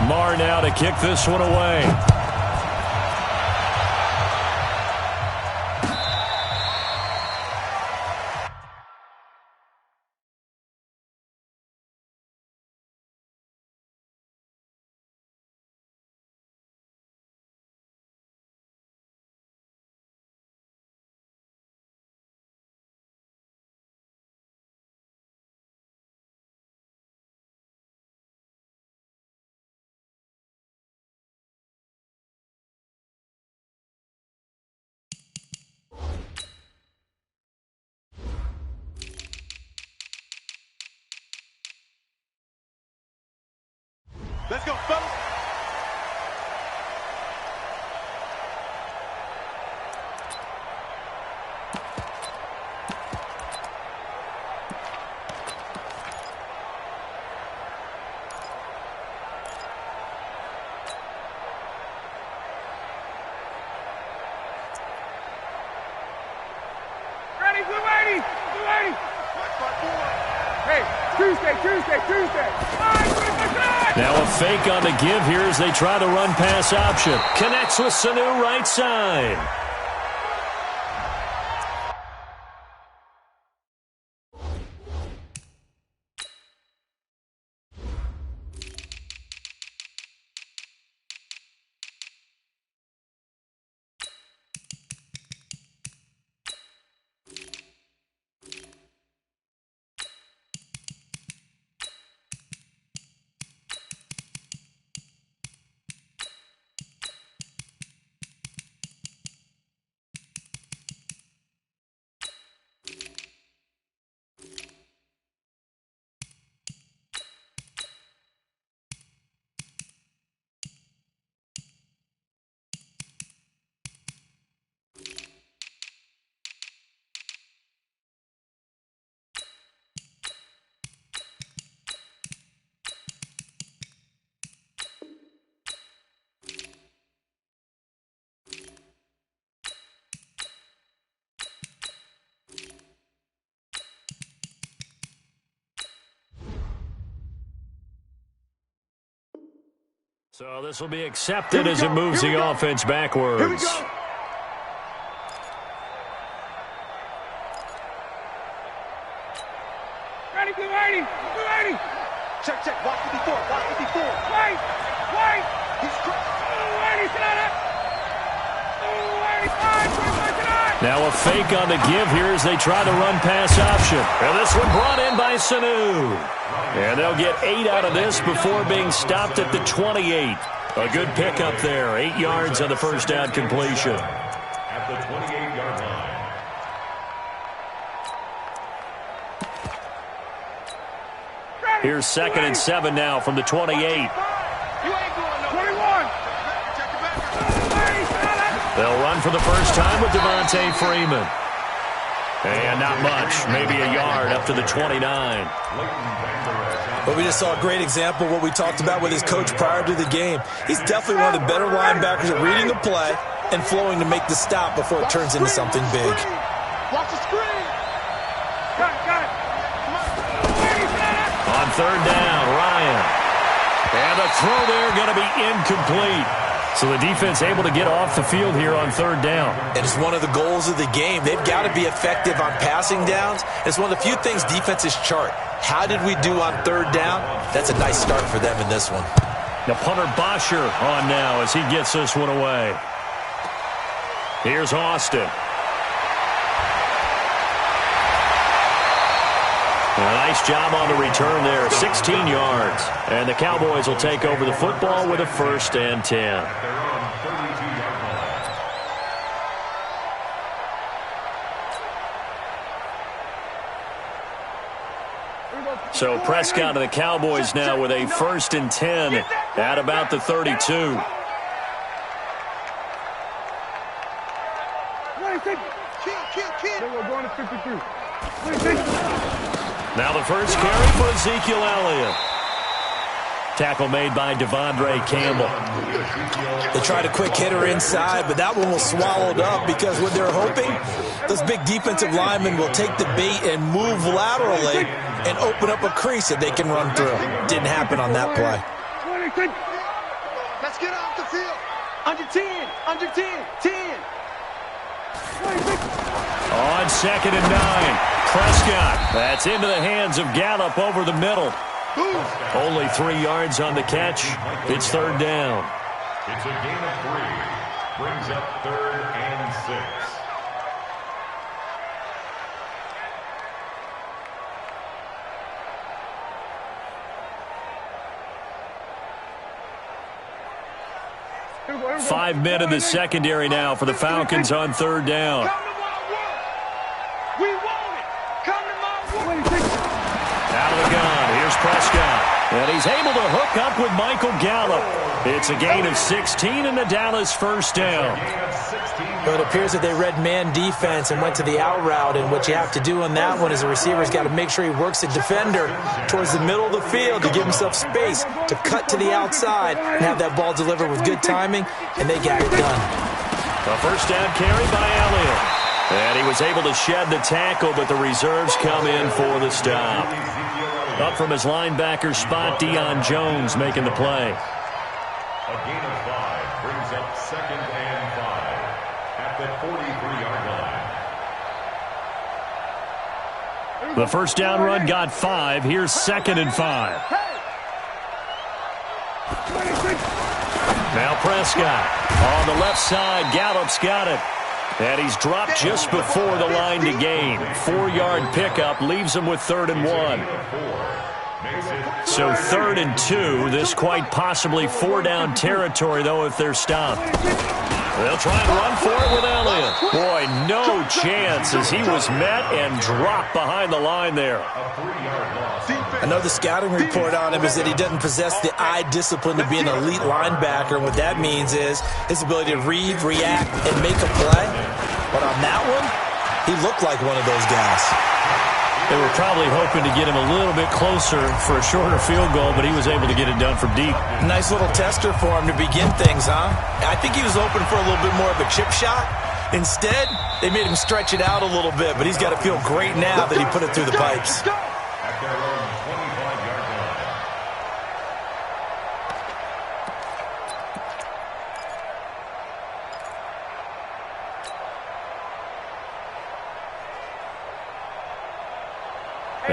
Marr now to kick this one away. Let's go, fellas. Ready, 280, 280. Hey, Tuesday. Now a fake on the give here as they try the run pass option. Connects with Sanu right side. So this will be accepted as it moves the offense backwards. Here we go. Ready, 280. Check. Watch it before. Wait. He's crazy. 280, sit on it. 285, Now a fake on the give here as they try to run pass option. And this one brought in by Sanu. And they'll get 8 out of this before being stopped at the 28. A good pickup there. 8 yards on the first down completion. At the 28-yard line. Here's 2nd and 7 now from the 28. You ain't going no 21. They'll run for the first time with Devontae Freeman. And not much, maybe a yard up to the 29. But we just saw a great example of what we talked about with his coach prior to the game. He's definitely one of the better linebackers at reading the play and flowing to make the stop before it turns into something big. Watch the screen. Got it. On 3rd down, Ryan. And the throw there going to be incomplete. So the defense able to get off the field here on 3rd down. And it's one of the goals of the game. They've got to be effective on passing downs. It's one of the few things defenses chart. How did we do on 3rd down? That's a nice start for them in this one. Now punter Bosher on now as he gets this one away. Here's Austin. A nice job on the return there, 16 yards. And the Cowboys will take over the football with a 1st and 10. So Prescott and the Cowboys now with a 1st and 10 at about the 32. We're going to 53. Now the first carry for Ezekiel Elliott. Tackle made by Devondre Campbell. They tried a quick hitter inside, but that one was swallowed up because what they're hoping, those big defensive linemen will take the bait and move laterally and open up a crease that they can run through. Didn't happen on that play. Let's get off the field. Under 10. Under 10. 10. On 2nd and 9. Prescott. That's into the hands of Gallup over the middle. Only 3 yards on the catch. It's 3rd down. It's a gain of 3. Brings up 3rd and 6. Five men in the secondary now for the Falcons on 3rd down. Come to my work. We want it. Come to my work. Out of the gun. Here's Prescott. And he's able to hook up with Michael Gallup. It's a gain of 16 and the Dallas 1st down. Well, it appears that they read man defense and went to the out route, and what you have to do on that one is the receiver's got to make sure he works the defender towards the middle of the field to give himself space to cut to the outside and have that ball delivered with good timing, and they got it done. A 1st down carry by Elliott. And he was able to shed the tackle, but the reserves come in for the stop. Up from his linebacker spot, Deion Jones making the play. A gain of 5 brings up 2nd and 5 at the 43-yard line. The 1st down run got 5. Here's 2nd and 5. Now Prescott on the left side. Gallup's got it. And he's dropped just before the line to gain. 4-yard pickup leaves him with 3rd and 1. So 3rd and 2. This quite possibly 4-down territory, though, if they're stopped. They'll try and run for it with Elliott. Boy, no chance as he was met and dropped behind the line there. I know the scouting report on him is that he doesn't possess the eye discipline to be an elite linebacker. And what that means is his ability to read, react, and make a play. But on that one, he looked like one of those guys. They were probably hoping to get him a little bit closer for a shorter field goal, but he was able to get it done from deep. Nice little tester for him to begin things, huh? I think he was open for a little bit more of a chip shot. Instead, they made him stretch it out a little bit, but he's got to feel great now that he put it through the pipes. At their own 25-yard line.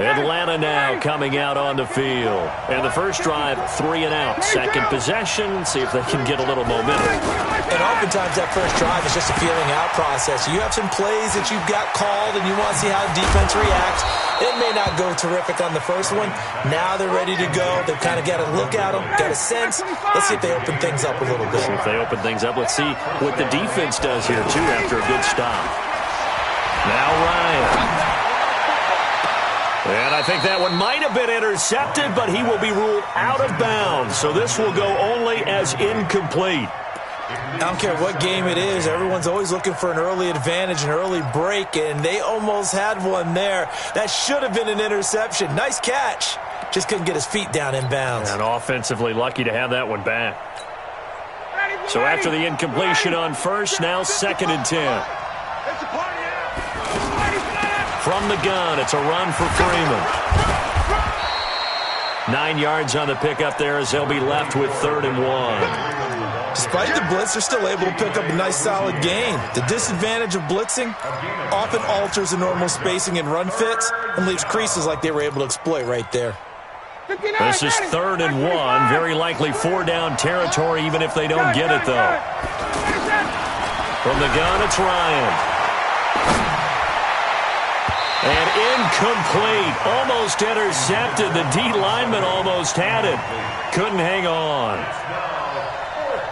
Atlanta now coming out on the field. And the first drive, 3 and out. Second possession, see if they can get a little momentum. And oftentimes that first drive is just a feeling out process. You have some plays that you've got called and you want to see how the defense reacts. It may not go terrific on the first one. Now they're ready to go. They've kind of got a look at them, got a sense. Let's see if they open things up a little bit. See if they open things up. Let's see what the defense does here, too, after a good stop. Now Ryan. And I think that one might have been intercepted, but he will be ruled out of bounds. So this will go only as incomplete. I don't care what game it is. Everyone's always looking for an early advantage, an early break, and they almost had one there. That should have been an interception. Nice catch. Just couldn't get his feet down in bounds. And offensively lucky to have that one back. So after the incompletion on first, now 2nd and 10. From the gun, it's a run for Freeman. 9 yards on the pickup there as they'll be left with 3rd and 1. Despite the blitz, they're still able to pick up a nice solid gain. The disadvantage of blitzing often alters the normal spacing and run fits and leaves creases like they were able to exploit right there. This is 3rd and 1. Very likely 4-down territory even if they don't get it, though. From the gun, it's Ryan. And incomplete. Almost intercepted. The D lineman almost had it. Couldn't hang on.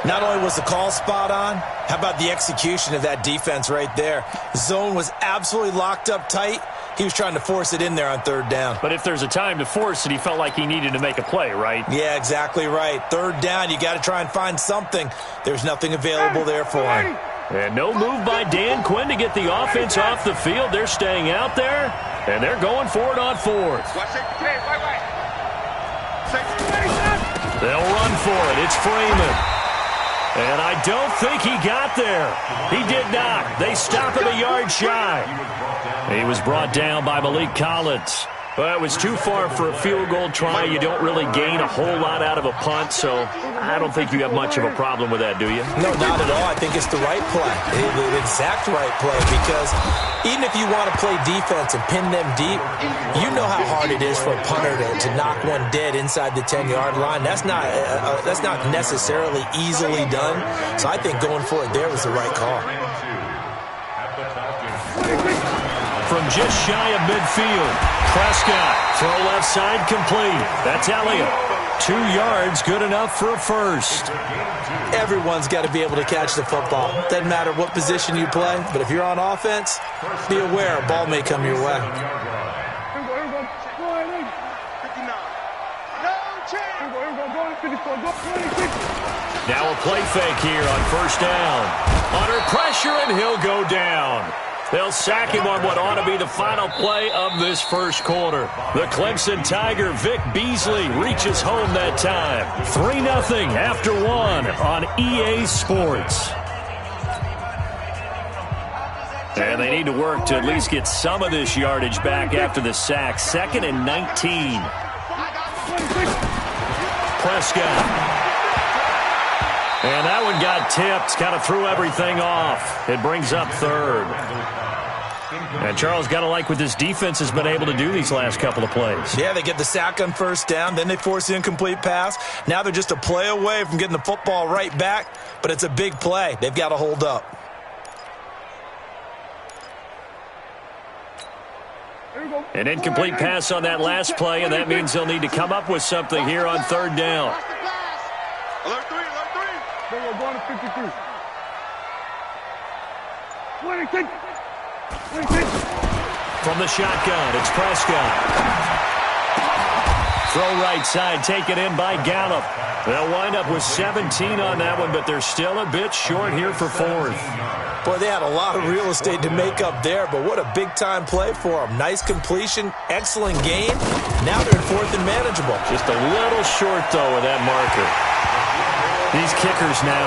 Not only was the call spot on, how about the execution of that defense right there? Zone was absolutely locked up tight. He was trying to force it in there on 3rd down. But if there's a time to force it, he felt like he needed to make a play, right? Yeah, exactly right. 3rd down, you got to try and find something. There's nothing available there for him. And no move by Dan Quinn to get the offense off the field. They're staying out there, and they're going for it on 4th. They'll run for it. It's Freeman. And I don't think he got there. He did not. They stop him a yard shy. He was brought down by Malik Collins. Well, it was too far for a field goal try. You don't really gain a whole lot out of a punt, so I don't think you have much of a problem with that, do you? No, not at all. I think it's the right play, the exact right play, because even if you want to play defense and pin them deep, you know how hard it is for a punter to knock one dead inside the 10-yard line. That's not necessarily easily done, so I think going for it there was the right call. From just shy of midfield, Prescott, throw left side complete. That's Elliott. 2 yards, good enough for a first. Everyone's got to be able to catch the football. Doesn't matter what position you play, but if you're on offense, be aware a ball may come your way. Now a play fake here on first down. Under pressure, and he'll go down. They'll sack him on what ought to be the final play of this first quarter. The Clemson Tiger, Vic Beasley, reaches home that time. 3-0 after 1 on EA Sports. And they need to work to at least get some of this yardage back after the sack. 2nd and 19. Prescott. And that one got tipped, kind of threw everything off. It brings up 3rd. And Charles, got to like what this defense has been able to do these last couple of plays. Yeah, they get the sack on first down, then they force the incomplete pass. Now they're just a play away from getting the football right back, but it's a big play. They've got to hold up. An incomplete pass on that last play, and that means they'll need to come up with something here on 3rd down. Alert 3. We're going to 53. 26. From the shotgun, it's Prescott. Throw right side, taken in by Gallup. They'll wind up with 17 on that one, but they're still a bit short here for 4th. Boy, they had a lot of real estate to make up there, but what a big-time play for them. Nice completion, excellent gain. Now they're in 4th and manageable. Just a little short, though, of that marker. These kickers now,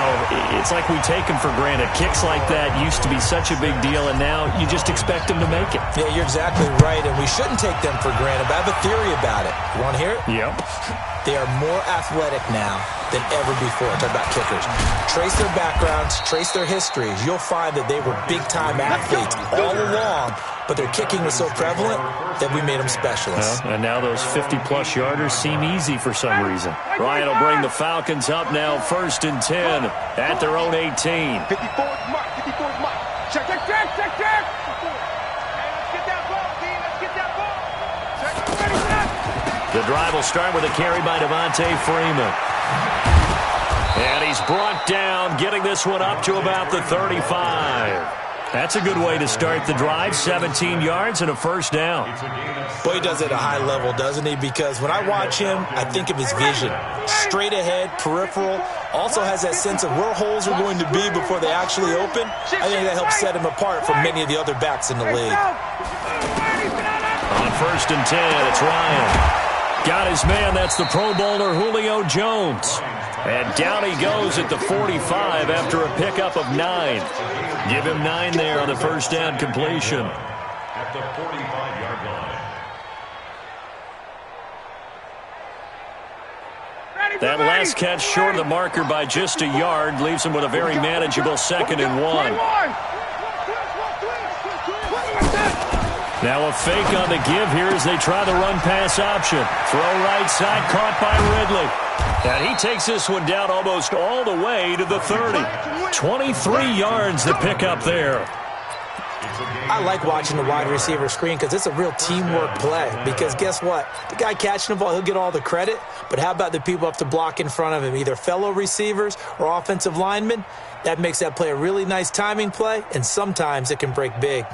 it's like we take them for granted. Kicks like that used to be such a big deal, and now you just expect them to make it. Yeah, you're exactly right, and we shouldn't take them for granted, but I have a theory about it. You want to hear it? Yep. They are more athletic now than ever before. Talk about kickers. Trace their backgrounds, trace their histories. You'll find that they were big-time athletes all along, but their kicking was so prevalent that we made them specialists. Well, and now those 50-plus yarders seem easy for some reason. Ryan will bring the Falcons up now, 1st and 10 at their own 18. 54's mark. Check. Hey, let's get that ball, D. Let's get that ball. Check. The drive will start with a carry by Devontae Freeman. And he's brought down, getting this one up to about the 35. That's a good way to start the drive. 17 yards and a first down. Boy, he does it at a high level, doesn't he? Because when I watch him, I think of his vision. Straight ahead, peripheral. Also has that sense of where holes are going to be before they actually open. I think that helps set him apart from many of the other backs in the league. On 1st and 10, it's Ryan. Got his man. That's the Pro Bowler Julio Jones. And down he goes at the 45 after a pickup of 9. Give him 9 there on the first down completion. At the 45-yard line. That last catch short of the marker by just a yard leaves him with a very manageable 2nd and 1. Now a fake on the give here as they try the run-pass option. Throw right side, caught by Ridley. And he takes this one down almost all the way to the 30. 23 yards to pick up there. I like watching the wide receiver screen because it's a real teamwork play. Because guess what? The guy catching the ball, he'll get all the credit. But how about the people up to block in front of him, either fellow receivers or offensive linemen? That makes that play a really nice timing play, and sometimes it can break big.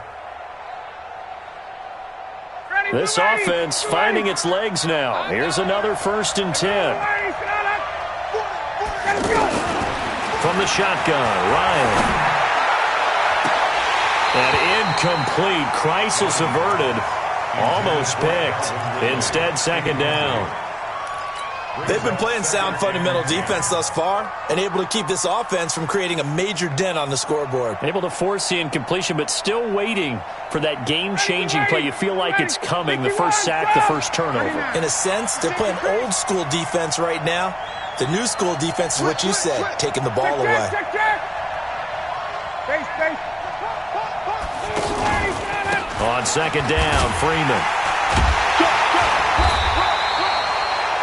This offense finding its legs now. Here's another 1st and 10. From the shotgun, Ryan. An incomplete. Crisis averted. Almost picked. Instead, 2nd down. They've been playing sound fundamental defense thus far and able to keep this offense from creating a major dent on the scoreboard. Able to force the incompletion, but still waiting for that game-changing play. You feel like it's coming, the first sack, the first turnover. In a sense, they're playing old-school defense right now. The new school defense is what you said, taking the ball away. On second down, Freeman.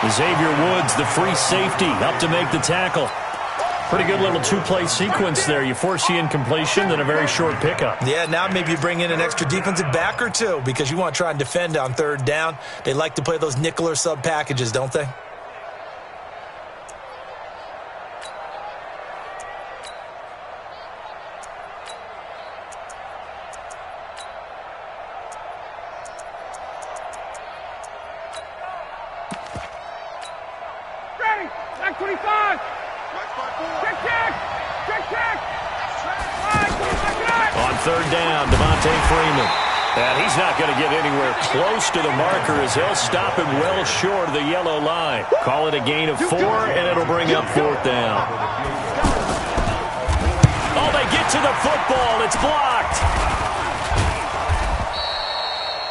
Xavier Woods, the free safety, up to make the tackle. Pretty good little two-play sequence there. You force the incompletion, then a very short pickup. Yeah, now maybe you bring in an extra defensive back or two because you want to try and defend on third down. They like to play those nickel or sub packages, don't they? Third down, Freeman. And he's not going to get anywhere close to the marker as he'll stop him well short of the yellow line. Call it a gain of 4, and it'll bring up fourth down. Oh, they get to the football. It's blocked.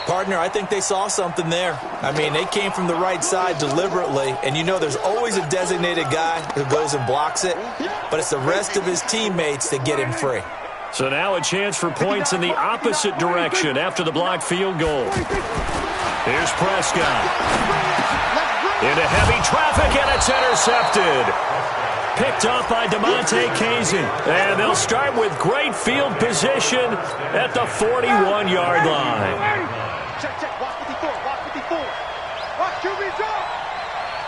Partner, I think they saw something there. I mean, they came from the right side deliberately, and you know there's always a designated guy who goes and blocks it, but it's the rest of his teammates that get him free. So now a chance for points in the opposite direction after the blocked field goal. Here's Prescott. Into heavy traffic, and it's intercepted. Picked up by DeMonte Casey. And they'll start with great field position at the 41-yard line. Check, check. Watch 54. Watch 54. Watch QB's up.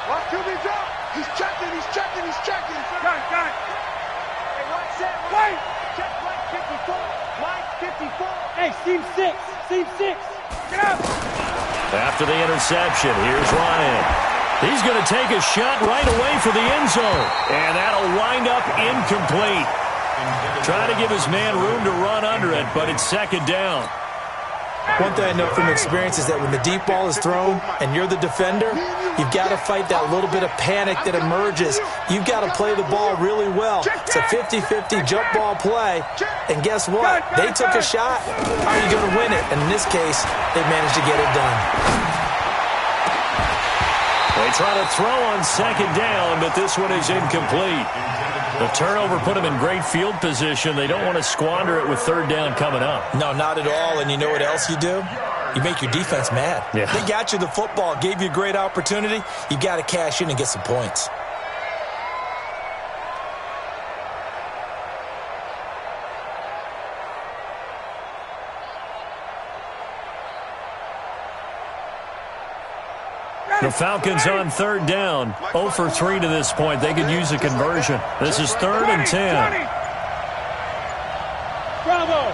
Watch QB's up. He's checking. He's checking. He's checking. Got it. Hey, watch set. Wait. Check right 54. Line 54. Hey, seam 6. Seam 6. Get up. After the interception, here's Ryan. He's going to take a shot right away for the end zone. And that'll wind up incomplete. Trying to give his man room to run under it, but it's second down. One thing I know from experience is that when the deep ball is thrown and you're the defender, you've got to fight that little bit of panic that emerges. You've got to play the ball really well. It's a 50-50 jump ball play. And guess what? They took a shot. How are you going to win it? And in this case, they managed to get it done. They try to throw on second down, but this one is incomplete. The turnover put them in great field position. They don't want to squander it with third down coming up. No, not at all. And you know what else you do? You make your defense mad. Yeah. They got you the football, gave you a great opportunity. You got to cash in and get some points. The Falcons on third down. 0 for 3 to this point. They could use a conversion. This is 3rd and 10. Bravo.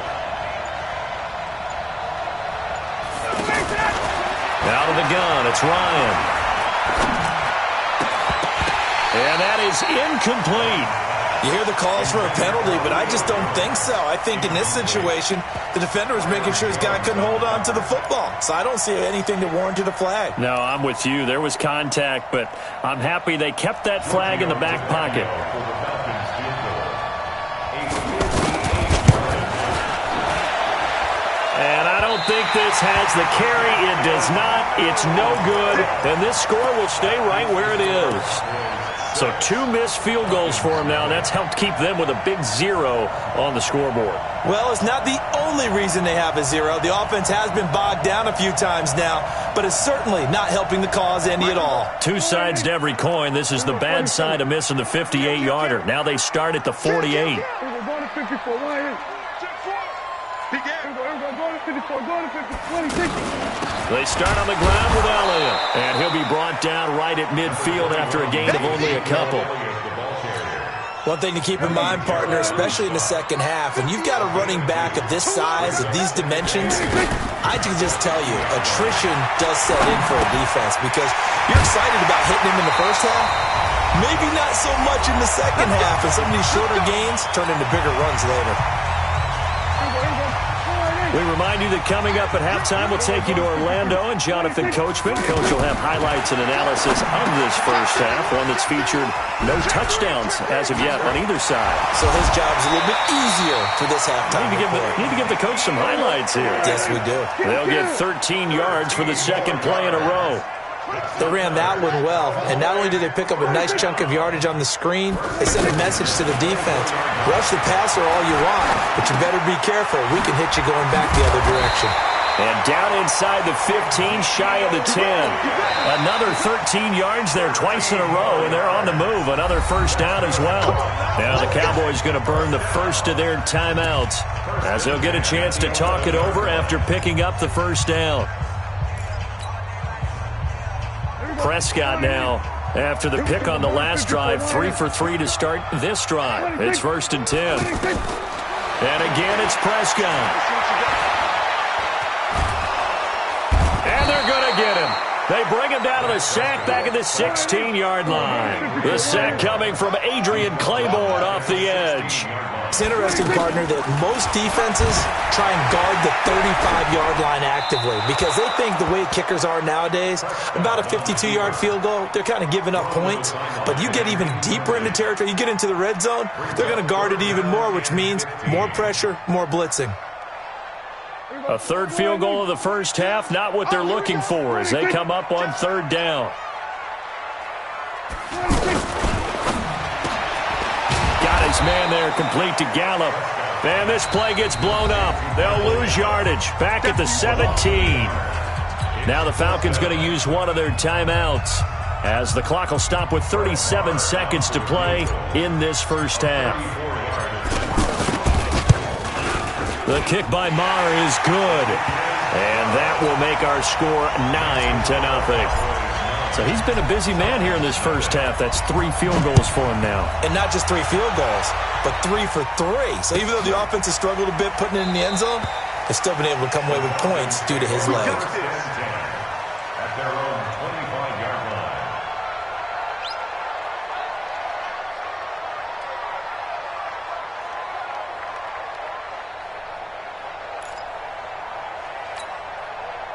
Out of the gun, it's Ryan. And that is incomplete. You hear the calls for a penalty, but I just don't think so. I think in this situation, the defender was making sure his guy couldn't hold on to the football. So I don't see anything that warranted a flag. No, I'm with you. There was contact, but I'm happy they kept that flag in the back pocket. And I don't think this has the carry. It does not. It's no good. And this score will stay right where it is. So 2 missed field goals for him now, and that's helped keep them with a big 0 on the scoreboard. Well, it's not the only reason they have a 0. The offense has been bogged down a few times now, but it's certainly not helping the cause any at all. 2 sides to every coin. This is the bad side of missing the 58-yarder. Now they start at the 48. They start on the ground with Elliott, and he'll be brought down right at midfield after a gain of only a couple. One thing to keep in mind, partner, especially in the second half, and you've got a running back of this size, of these dimensions, I can just tell you, attrition does set in for a defense because you're excited about hitting him in the first half. Maybe not so much in the second half, and some of these shorter gains turn into bigger runs later. We remind you that coming up at halftime, we'll take you to Orlando and Jonathan Coachman. Coach will have highlights and analysis of this first half, one that's featured no touchdowns as of yet on either side. So his job's a little bit easier for this halftime. Need to give the coach some highlights here. Yes, we do. They'll get 13 yards for the second play in a row. They ran that one well, and not only did they pick up a nice chunk of yardage on the screen, they sent a message to the defense. Rush the passer all you want, but you better be careful. We can hit you going back the other direction. And down inside the 15, shy of the 10. Another 13 yards there twice in a row, and they're on the move. Another first down as well. Now the Cowboys going to burn the first of their timeouts as they'll get a chance to talk it over after picking up the first down. Prescott now, after the pick on the last drive, 3 for 3 to start this drive. It's 1st and 10. And again, it's Prescott. And they're going to get him. They bring him down to the sack back at the 16-yard line. The sack coming from Adrian Claiborne off the edge. It's interesting, partner, that most defenses try and guard the 35-yard line actively because they think the way kickers are nowadays, about a 52-yard field goal, they're kind of giving up points. But you get even deeper into territory, you get into the red zone, they're going to guard it even more, which means more pressure, more blitzing. A third field goal of the first half, not what they're looking for as they come up on third down. Got his man there, complete to Gallup. And this play gets blown up. They'll lose yardage. Back at the 17. Now the Falcons going to use one of their timeouts as the clock will stop with 37 seconds to play in this first half. The kick by Maher is good. And that will make our score 9-0. So he's been a busy man here in this first half. That's 3 field goals for him now. And not just 3 field goals, but 3 for 3. So even though the offense has struggled a bit putting it in the end zone, they've still been able to come away with points due to his leg. At their own 25-yard line.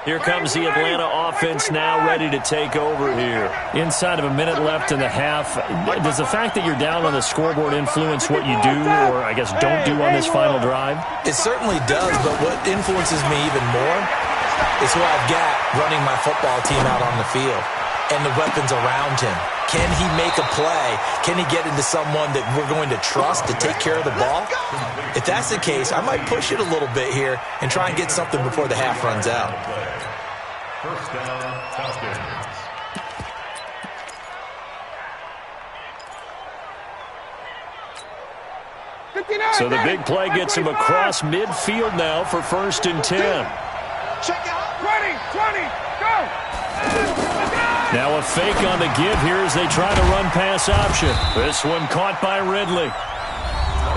Here comes the Atlanta offense now ready to take over here. Inside of a minute left in the half, does the fact that you're down on the scoreboard influence what you do or, I guess, don't do on this final drive? It certainly does, but what influences me even more is who I've got running my football team out on the field and the weapons around him. Can he make a play? Can he get into someone that we're going to trust to take care of the ball? If that's the case, I might push it a little bit here and try and get something before the half runs out. First down, Falcons. So the big play gets him across midfield now for 1st and 10. Check out. 20, go. Now a fake on the give here as they try to run pass option. This one caught by Ridley.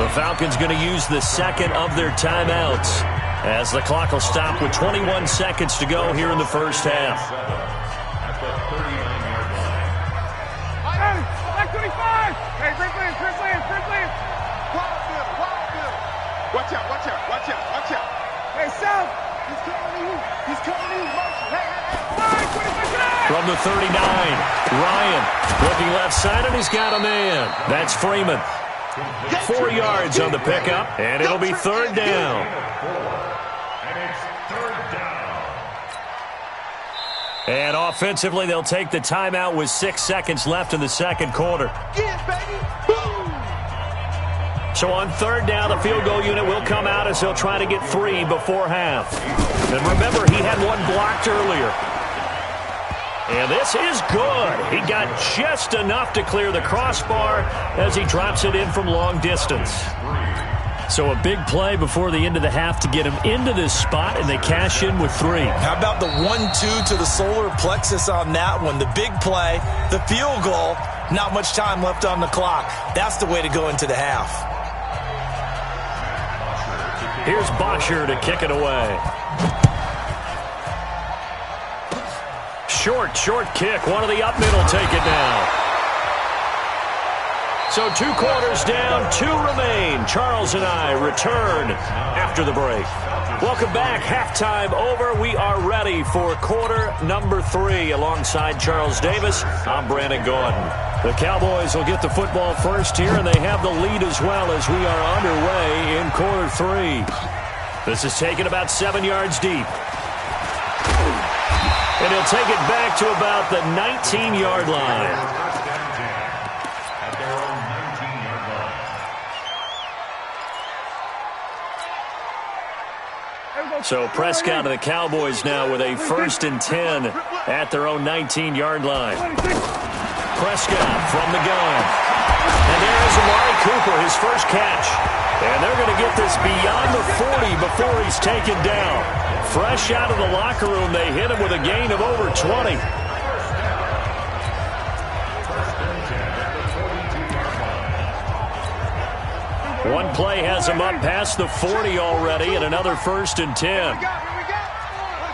The Falcons going to use the second of their timeouts as the clock will stop with 21 seconds to go here in the first half. At the 39-yard line. Like 25. Hey, Franklin. Watch out. Hey, South. He's coming in. From the 39, Ryan looking left side, and he's got a man. That's Freeman. 4 yards on the pickup, and it'll be 3rd down. And it's 3rd down. And offensively, they'll take the timeout with 6 seconds left in the second quarter. Yeah, baby. Boom. So on 3rd down, the field goal unit will come out as they'll try to get 3 before half. And remember, he had one blocked earlier. And this is good. He got just enough to clear the crossbar as he drops it in from long distance. So a big play before the end of the half to get him into this spot, and they cash in with 3. How about the 1-2 to the solar plexus on that one? The big play, the field goal, not much time left on the clock. That's the way to go into the half. Here's Boscher to kick it away. Short kick. One of the up middle take it down. So 2 quarters down, 2 remain. Charles and I return after the break. Welcome back. Halftime over. We are ready for quarter number 3. Alongside Charles Davis, I'm Brandon Gordon. The Cowboys will get the football first here, and they have the lead as well as we are underway in quarter 3. This is taken about 7 yards deep. And he'll take it back to about the 19-yard line. So Prescott and the Cowboys now with a 1st and 10 at their own 19-yard line. Prescott from the gun. And there is Amari Cooper, his first catch. And they're going to get this beyond the 40 before he's taken down. Fresh out of the locker room, they hit him with a gain of over 20. One play has him up past the 40 already, and another 1st and 10. Here we go.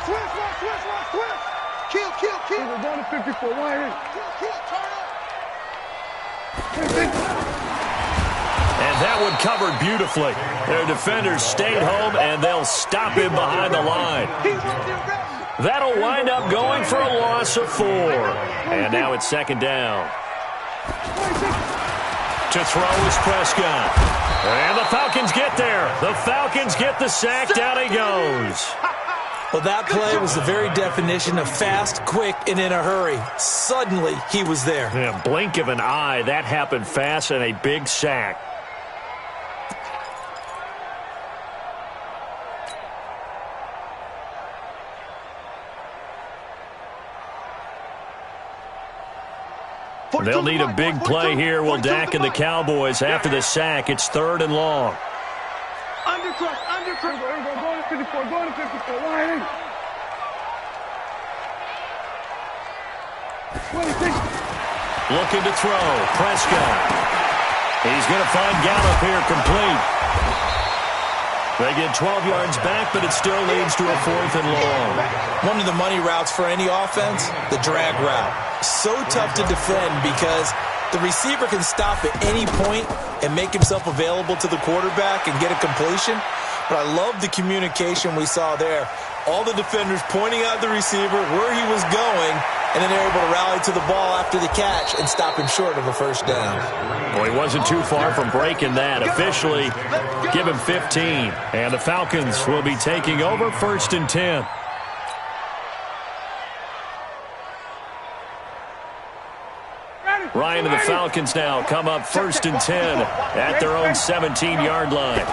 Switch. Kill. We're going to 54. Why ain't Kill, turn up. And that one covered beautifully. Their defenders stayed home, and they'll stop him behind the line. That'll wind up going for a loss of 4. And now it's 2nd down. To throw is Prescott. And the Falcons get there. The Falcons get the sack. Down he goes. Well, that play was the very definition of fast, quick, and in a hurry. Suddenly, he was there. Yeah, blink of an eye. That happened fast and a big sack. They'll need a big play here. Will Dak and the Cowboys after the sack. It's 3rd and long. Undercut. Going to 54. Why ain't Looking to throw. Prescott. He's going to find Gallup here complete. They get 12 yards back, but it still leads to a 4th and long. One of the money routes for any offense, the drag route. So tough to defend because the receiver can stop at any point and make himself available to the quarterback and get a completion. But I love the communication we saw there. All the defenders pointing out the receiver, where he was going, and then they're able to rally to the ball after the catch and stop him short of a 1st down. Well, he wasn't too far from breaking that. Officially, give him 15. And the Falcons will be taking over 1st and 10. Ryan and the Falcons now come up 1st and 10 at their own 17-yard line.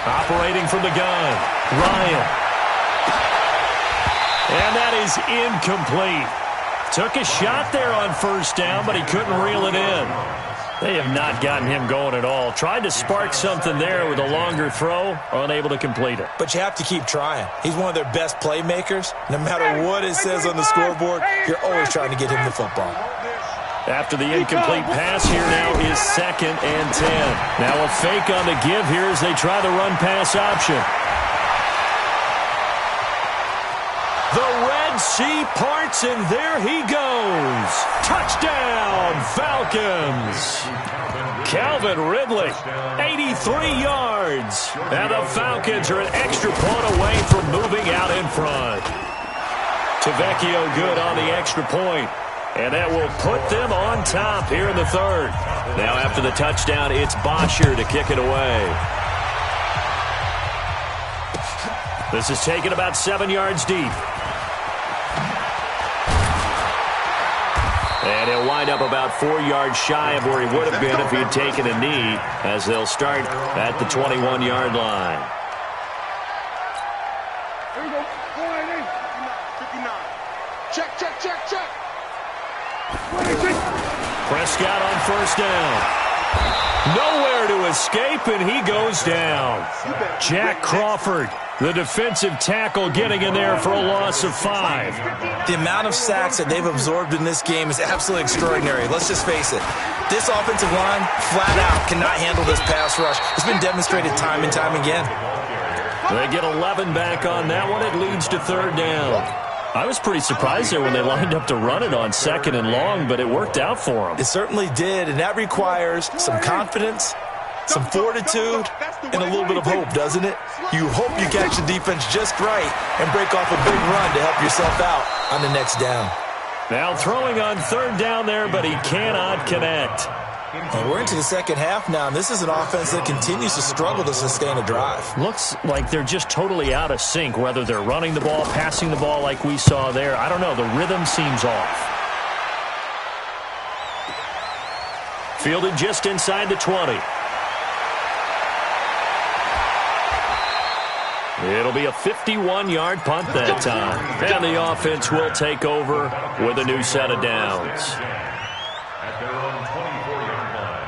Operating from the gun, Ryan. And that is incomplete. Took a shot there on 1st down, but he couldn't reel it in. They have not gotten him going at all. Tried to spark something there with a longer throw, unable to complete it. But you have to keep trying. He's one of their best playmakers. No matter what it says on the scoreboard, you're always trying to get him the football. After the incomplete pass, here now is 2nd and 10. Now a fake on the give here as they try the run-pass option. The Red Sea parts, and there he goes. Touchdown, Falcons. Calvin Ridley, 83 yards. And the Falcons are an extra point away from moving out in front. Tavecchio good on the extra point. And that will put them on top here in the 3rd. Now after the touchdown, it's Bosher to kick it away. This is taken about 7 yards deep. And he'll wind up about 4 yards shy of where he would have been if he had taken a knee, as they'll start at the 21-yard line. Here we go. 59. Check. Prescott on 1st down. Nowhere to escape, and he goes down. Jack Crawford, the defensive tackle, getting in there for a loss of 5. The amount of sacks that they've absorbed in this game is absolutely extraordinary. Let's just face it. This offensive line, flat out, cannot handle this pass rush. It's been demonstrated time and time again. They get 11 back on that one. It leads to 3rd down. I was pretty surprised there when they lined up to run it on 2nd and long, but it worked out for them. It certainly did, and that requires some confidence, some fortitude, and a little bit of hope, doesn't it? You hope you catch the defense just right and break off a big run to help yourself out on the next down. Now throwing on 3rd down there, but he cannot connect. And we're into the second half now, and this is an offense that continues to struggle to sustain a drive. Looks like they're just totally out of sync, whether they're running the ball, passing the ball like we saw there. I don't know. The rhythm seems off. Fielded just inside the 20. It'll be a 51-yard punt that time. And the offense will take over with a new set of downs. At their own 24-yard line.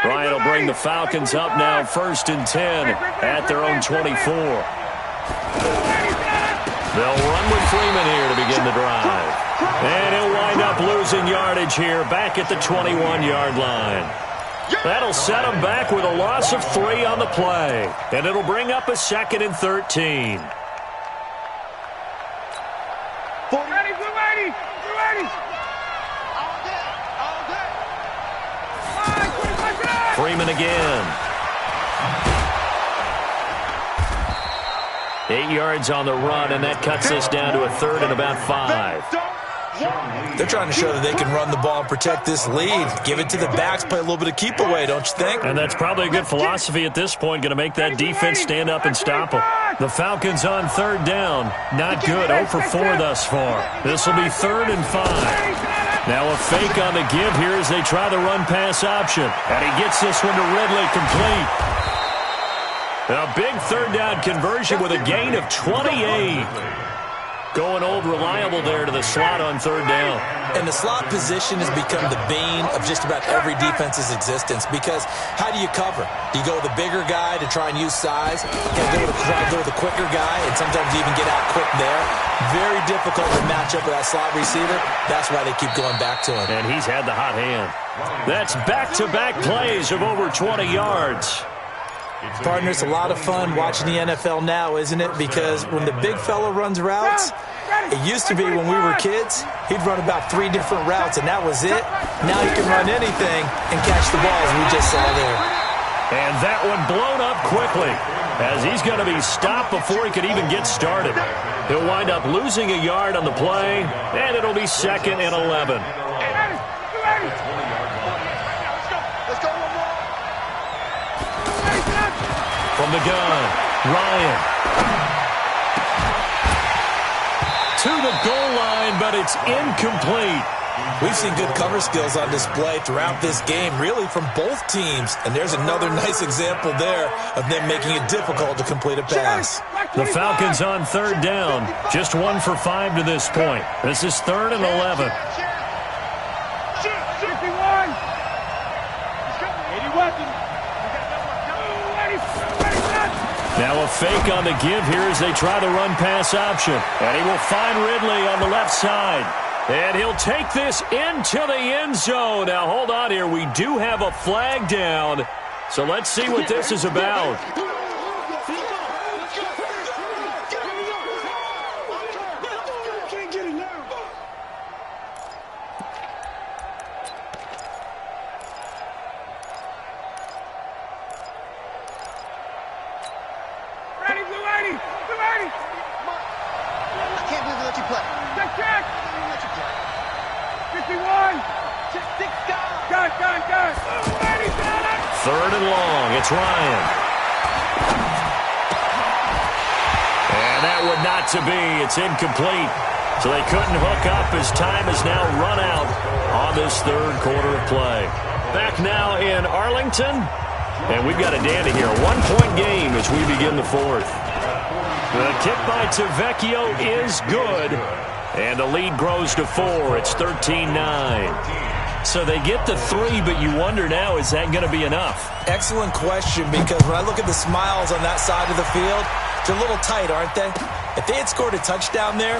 Bryant will bring the Falcons up now 1st and 10 at their own 24. They'll run with Freeman here to begin the drive. And he'll wind up losing yardage here back at the 21-yard line. That'll set him back with a loss of 3 on the play. And it'll bring up a 2nd and 13. Freeman again. 8 yards on the run, and that cuts this down to a 3rd and about 5. They're trying to show that they can run the ball and protect this lead. Give it to the backs, play a little bit of keep away, don't you think? And that's probably a good philosophy at this point, going to make that defense stand up and stop them. The Falcons on 3rd down. Not good, 0 for 4 thus far. This will be 3rd and 5. Now a fake on the give here as they try the run-pass option. And he gets this one to Ridley complete. A big 3rd down conversion with a gain of 28. Going old reliable there to the slot on 3rd down. And the slot position has become the bane of just about every defense's existence, because how do you cover? Do you go with the bigger guy to try and use size? Can you go with the quicker guy and sometimes even get out quick there? Very difficult to match up with that slot receiver. That's why they keep going back to him. And he's had the hot hand. That's back-to-back plays of over 20 yards. Partner, it's a lot of fun watching the NFL now, isn't it? Because when the big fella runs routes, it used to be when we were kids, he'd run about 3 different routes, and that was it. Now he can run anything and catch the ball, as we just saw there. And that one blown up quickly, as he's going to be stopped before he could even get started. He'll wind up losing a yard on the play, and it'll be 2nd and 11. From the gun, Ryan. To the goal line, but it's incomplete. We've seen good cover skills on display throughout this game, really from both teams. And there's another nice example there of them making it difficult to complete a pass. The Falcons on 3rd down. Just 1 for 5 to this point. This is 3rd and 11. Now a fake on the give here as they try the run-pass option. And he will find Ridley on the left side. And he'll take this into the end zone. Now hold on here. We do have a flag down. So let's see what this is about. Third and long. It's Ryan. And that would not to be. It's incomplete. So they couldn't hook up as time has now run out on this 3rd quarter of play. Back now in Arlington. And we've got a dandy here. 1-point game as we begin the 4th. The kick by Tavecchio is good. And the lead grows to 4. It's 13-9. So they get the 3, but you wonder now, is that going to be enough? Excellent question, because when I look at the smiles on that side of the field, they're a little tight, aren't they? If they had scored a touchdown there,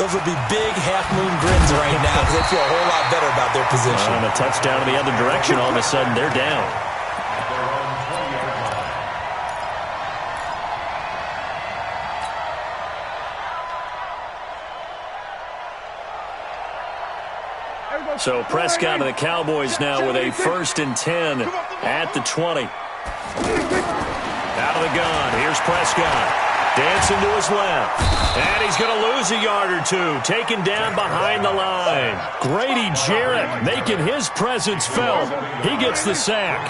Those would be big half-moon grins right now because they feel a whole lot better about their position. And a touchdown in the other direction, all of a sudden they're down. So Prescott and the Cowboys now with a 1st and 10 at the 20. Out of the gun, here's Prescott. Dancing to his left. And he's going to lose a yard or two. Taken down behind the line. Grady Jarrett making his presence felt. He gets the sack.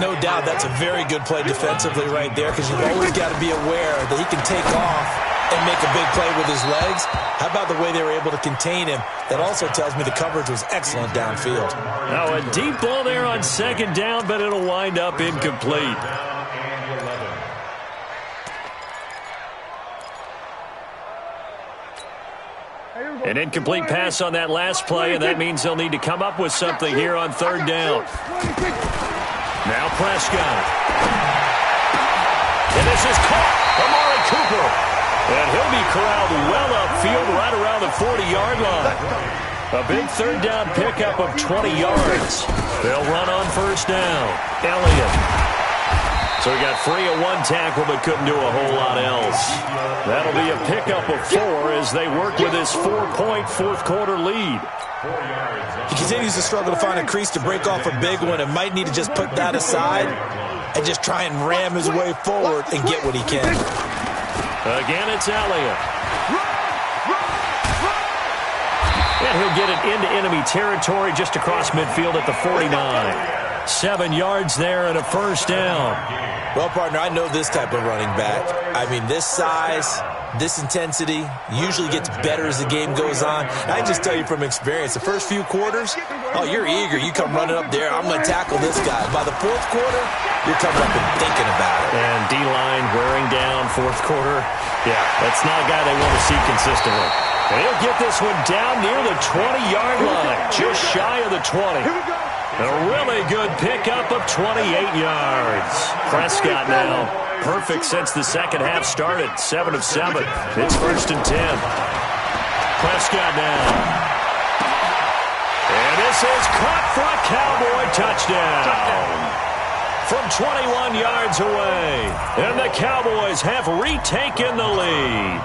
No doubt that's a very good play defensively right there because you've always got to be aware that he can take off and make a big play with his legs. How about the way they were able to contain him? That also tells me the coverage was excellent downfield. Now a deep ball there on 2nd down, but it'll wind up incomplete. An incomplete pass on that last play, and that means they'll need to come up with something here on 3rd down. Now Prescott. And this is caught. Amari Cooper. And he'll be corralled well upfield right around the 40-yard line. A big 3rd down pickup of 20 yards. They'll run on 1st down. Elliott. So he got free of 1 tackle but couldn't do a whole lot else. That'll be a pickup of 4 as they work with his 4-point 4th quarter lead. He continues to struggle to find a crease to break off a big one and might need to just put that aside and just try and ram his way forward and get what he can. Again, it's Elliott. And he'll get it into enemy territory just across midfield at the 49. 7 yards there and a 1st down. Well, partner, I know this type of running back. I mean, this size, this intensity usually gets better as the game goes on. I just tell you from experience, the first few quarters, oh, you're eager. You come running up there, I'm going to tackle this guy. By the 4th quarter, you're coming up and thinking about it. And D-line wearing down 4th quarter. Yeah, that's not a guy they want to see consistently. And he'll get this one down near the 20-yard line, just shy of the 20. A really good pickup of 28 yards. Prescott now perfect since the 2nd half started. 7 of 7. It's 1st and 10. Prescott now. And this is caught for a Cowboy touchdown. From 21 yards away. And the Cowboys have retaken the lead.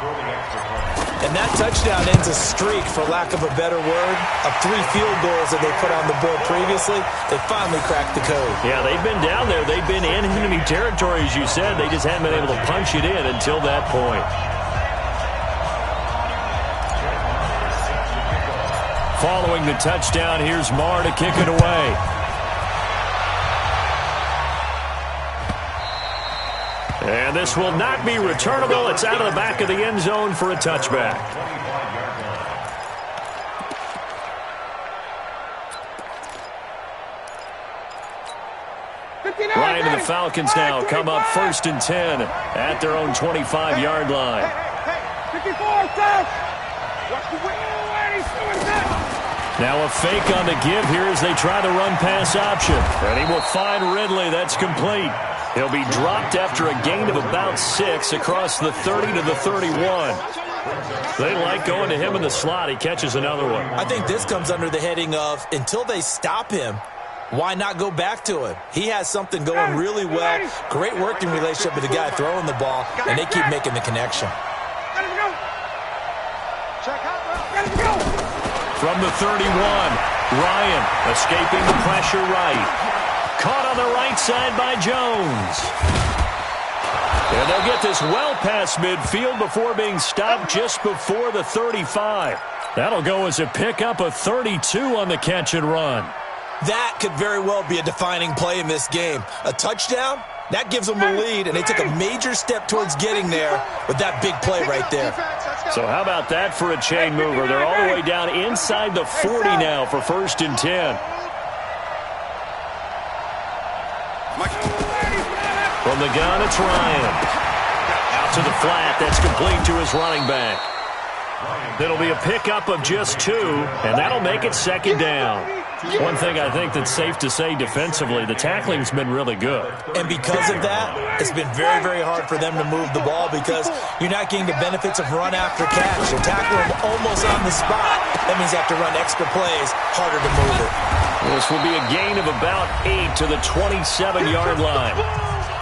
And that touchdown ends a streak, for lack of a better word, of 3 field goals that they put on the board previously. They finally cracked the code. Yeah, they've been down there. They've been in enemy territory, as you said. They just haven't been able to punch it in until that point. Following the touchdown, here's Marr to kick it away. And this will not be returnable. It's out of the back of the end zone for a touchback. Ryan and the Falcons now come up 1st and 10 at their own 25-yard line. Now a fake on the give here as they try the run-pass option. And he will find Ridley. That's complete. He'll be dropped after a gain of about 6 across the 30 to the 31. They like going to him in the slot. He catches another one. I think this comes under the heading of, until they stop him, why not go back to him? He has something going really well. Great working relationship with the guy throwing the ball, and they keep making the connection. From the 31, Ryan escaping the pressure right. Caught on the right side by Jones. And they'll get this well past midfield before being stopped just before the 35. That'll go as a pickup of 32 on the catch and run. That could very well be a defining play in this game. A touchdown, that gives them the lead, and they took a major step towards getting there with that big play right there. So how about that for a chain mover? They're all the way down inside the 40 now for 1st and 10. From the gun, it's Ryan. Out to the flat. That's complete to his running back. It'll be a pickup of just 2, and that'll make it 2nd down. One thing I think that's safe to say defensively, the tackling's been really good. And because of that, it's been very, very hard for them to move the ball because you're not getting the benefits of run after catch. You're tackling them almost on the spot. That means you have to run extra plays, harder to move it. This will be a gain of about 8 to the 27-yard line.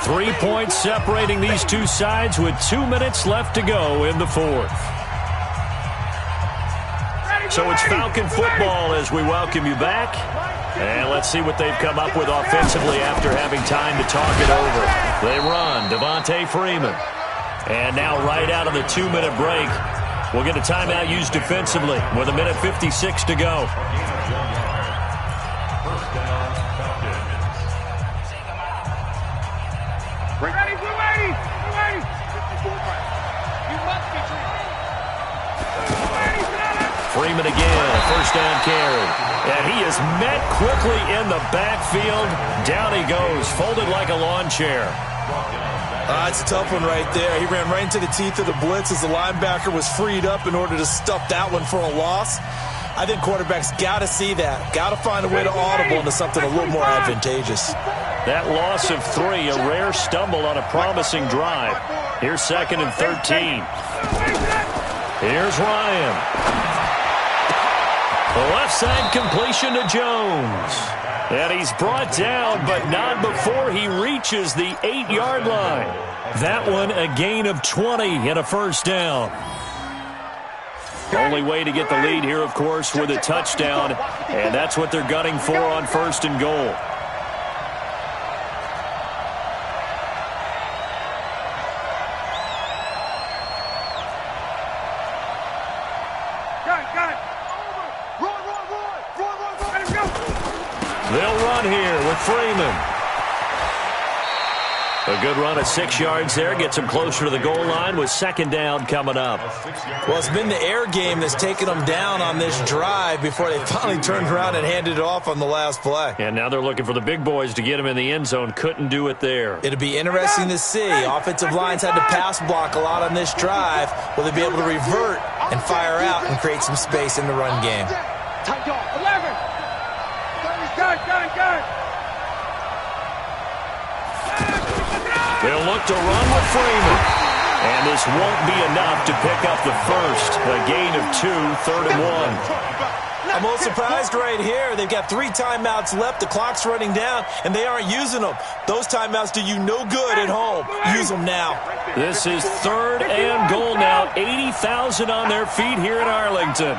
3 points separating these two sides with 2 minutes left to go in the fourth. So it's Falcon football as we welcome you back. And let's see what they've come up with offensively after having time to talk it over. They run, Devontae Freeman. And now right out of the 2-minute break, we'll get a timeout used defensively with 1:56 to go. Freeman again, a first down carry. And he is met quickly in the backfield. Down he goes, folded like a lawn chair. It's a tough one right there. He ran right into the teeth of the blitz as the linebacker was freed up in order to stuff that one for a loss. I think quarterbacks got to see that. Got to find a way to audible into something a little more advantageous. That loss of 3, a rare stumble on a promising drive. Here's 2nd and 13. Here's Ryan. The left side completion to Jones. And he's brought down, but not before he reaches the 8-yard line. That one a gain of 20 and a first down. Only way to get the lead here, of course, with a touchdown. And that's what they're gunning for on 1st and goal. They'll run here with Freeman. A good run at 6 yards there. Gets him closer to the goal line with 2nd down coming up. Well, it's been the air game that's taken them down on this drive before they finally turned around and handed it off on the last play. And now they're looking for the big boys to get him in the end zone. Couldn't do it there. It'll be interesting to see. Offensive lines had to pass block a lot on this drive. Will they be able to revert and fire out and create some space in the run game? 11. Gun. They'll look to run with Freeman. And this won't be enough to pick up the first. A gain of 2, 3rd and 1. I'm a little surprised right here. They've got 3 timeouts left. The clock's running down, and they aren't using them. Those timeouts do you no good at home. Use them now. This is 3rd and goal now. 80,000 on their feet here in Arlington.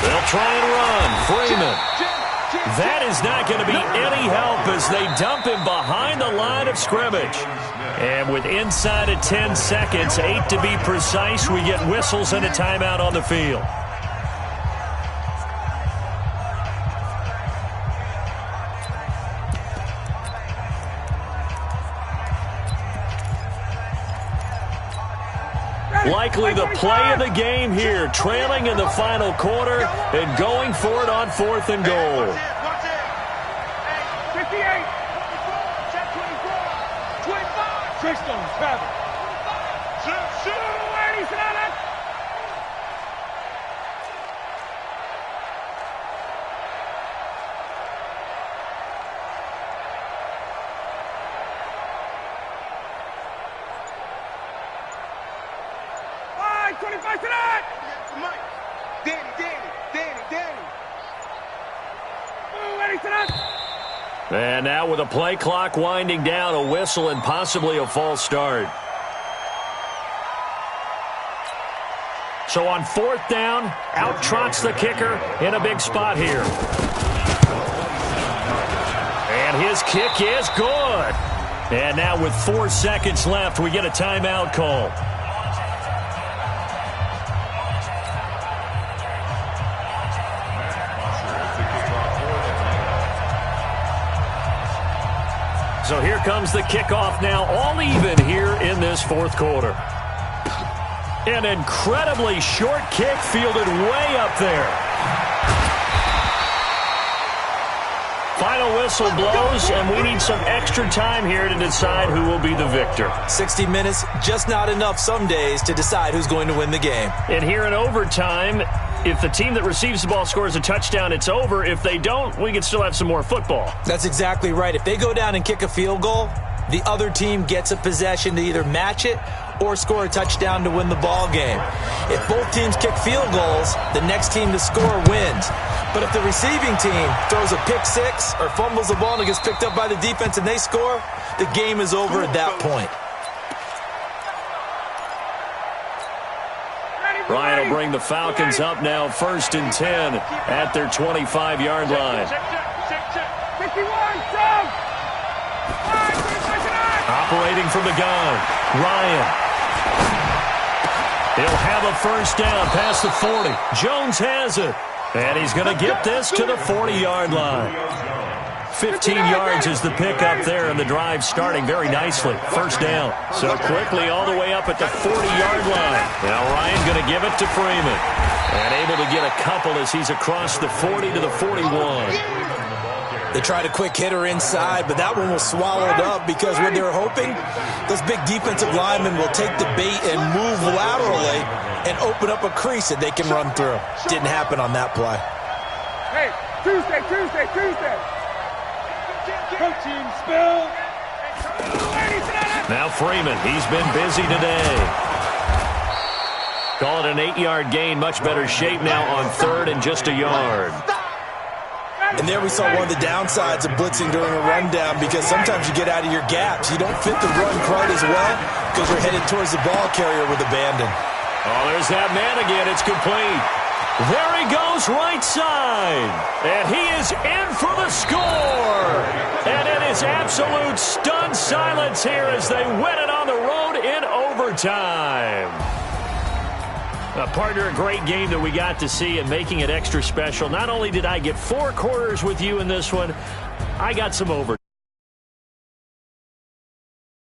They'll try and run. Freeman. That is not going to be any help as they dump him behind the line of scrimmage. And with inside of 10 seconds, 8 to be precise, we get whistles and a timeout on the field. Likely the play of the game here, trailing in the final quarter and going for it on 4th and goal. 58. 25. 6 stones, travel. And now with a play clock winding down, a whistle and possibly a false start. So on 4th down, out trots the kicker in a big spot here. And his kick is good. And now with 4 seconds left, we get a timeout call. So here comes the kickoff now, all even here in this 4th quarter. An incredibly short kick fielded way up there. final whistle blows, and we need some extra time here to decide who will be the victor. 60 minutes, just not enough some days to decide who's going to win the game. And here in overtime, if the team that receives the ball scores a touchdown, it's over. If they don't, we can still have some more football. That's exactly right. If they go down and kick a field goal, the other team gets a possession to either match it or score a touchdown to win the ball game. If both teams kick field goals, the next team to score wins. But if the receiving team throws a pick six or fumbles the ball and it gets picked up by the defense and they score, the game is over at that point. Ryan will bring the Falcons up now 1st and 10 at their 25-yard line. Operating from the gun, Ryan. He'll have a first down past the 40. Jones has it. And he's going to get this to the 40-yard line. 15 yards is the pickup there, and the drive starting very nicely. First down. So quickly all the way up at the 40-yard line. Now Ryan going to give it to Freeman. And able to get a couple as he's across the 40 to the 41. They tried a quick hitter inside, but that one was swallowed up because what they're hoping, those big defensive linemen will take the bait and move laterally and open up a crease that they can run through. Didn't happen on that play. Hey, Tuesday. Go team, spill. Now Freeman, he's been busy today. Call it an 8-yard gain, much better shape now on 3rd and just a yard. And there we saw one of the downsides of blitzing during a rundown because sometimes you get out of your gaps. You don't fit the run quite as well because you're headed towards the ball carrier with abandon. Oh, there's that man again. It's complete. There he goes right side. And he is in for the score. And it is absolute stunned silence here as they win it on the road in overtime. Partner, a great game that we got to see and making it extra special. Not only did I get 4 quarters with you in this one, I got some over.